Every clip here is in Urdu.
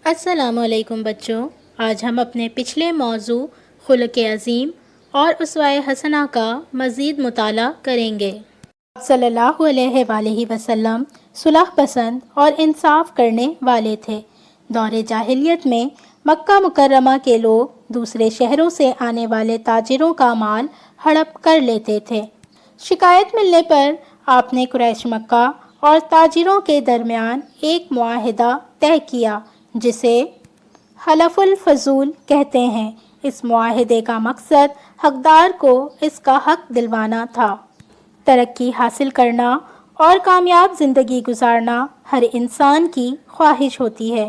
السلام علیکم بچوں، آج ہم اپنے پچھلے موضوع خلق عظیم اور اسوہ حسنہ کا مزید مطالعہ کریں گے۔ صلی اللہ علیہ وآلہ وسلم صلح پسند اور انصاف کرنے والے تھے۔ دور جاہلیت میں مکہ مکرمہ کے لوگ دوسرے شہروں سے آنے والے تاجروں کا مال ہڑپ کر لیتے تھے۔ شکایت ملنے پر آپ نے قریش مکہ اور تاجروں کے درمیان ایک معاہدہ طے کیا جسے حلف الفضول کہتے ہیں۔ اس معاہدے کا مقصد حقدار کو اس کا حق دلوانا تھا۔ ترقی حاصل کرنا اور کامیاب زندگی گزارنا ہر انسان کی خواہش ہوتی ہے۔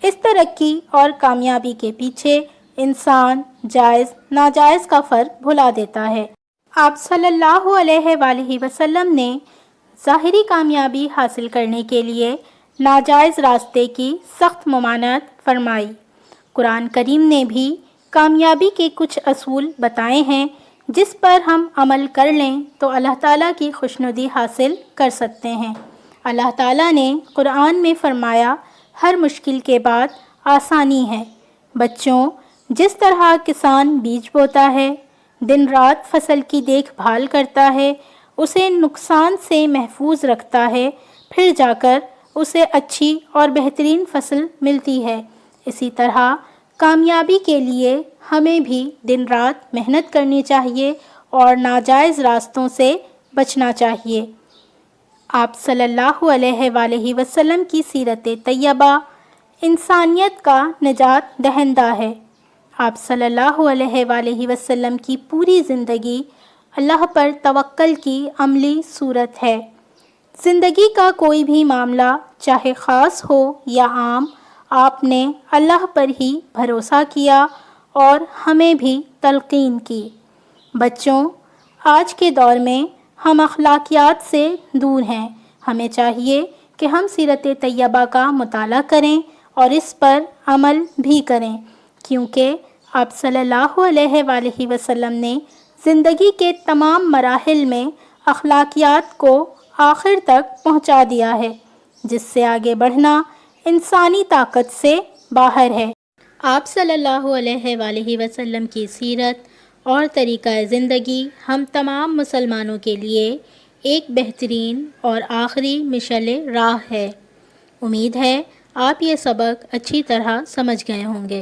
اس ترقی اور کامیابی کے پیچھے انسان جائز ناجائز کا فرق بھلا دیتا ہے۔ آپ صلی اللہ علیہ وآلہ وسلم نے ظاہری کامیابی حاصل کرنے کے لیے ناجائز راستے کی سخت ممانعت فرمائی۔ قرآن کریم نے بھی کامیابی کے کچھ اصول بتائے ہیں جس پر ہم عمل کر لیں تو اللہ تعالیٰ کی خوشنودی حاصل کر سکتے ہیں۔ اللہ تعالیٰ نے قرآن میں فرمایا، ہر مشکل کے بعد آسانی ہے۔ بچوں، جس طرح کسان بیج بوتا ہے، دن رات فصل کی دیکھ بھال کرتا ہے، اسے نقصان سے محفوظ رکھتا ہے، پھر جا کر اسے اچھی اور بہترین فصل ملتی ہے، اسی طرح کامیابی کے لیے ہمیں بھی دن رات محنت کرنی چاہیے اور ناجائز راستوں سے بچنا چاہیے۔ آپ صلی اللہ علیہ وآلہ وسلم کی سیرت طیبہ انسانیت کا نجات دہندہ ہے۔ آپ صلی اللہ علیہ وآلہ وسلم کی پوری زندگی اللہ پر توکل کی عملی صورت ہے۔ زندگی کا کوئی بھی معاملہ چاہے خاص ہو یا عام، آپ نے اللہ پر ہی بھروسہ کیا اور ہمیں بھی تلقین کی۔ بچوں، آج کے دور میں ہم اخلاقیات سے دور ہیں۔ ہمیں چاہیے کہ ہم سیرت طیبہ کا مطالعہ کریں اور اس پر عمل بھی کریں، کیونکہ آپ صلی اللہ علیہ وآلہ وسلم نے زندگی کے تمام مراحل میں اخلاقیات کو آخر تک پہنچا دیا ہے، جس سے آگے بڑھنا انسانی طاقت سے باہر ہے۔ آپ صلی اللہ علیہ وآلہ وسلم کی سیرت اور طریقہ زندگی ہم تمام مسلمانوں کے لیے ایک بہترین اور آخری مشعل راہ ہے۔ امید ہے آپ یہ سبق اچھی طرح سمجھ گئے ہوں گے۔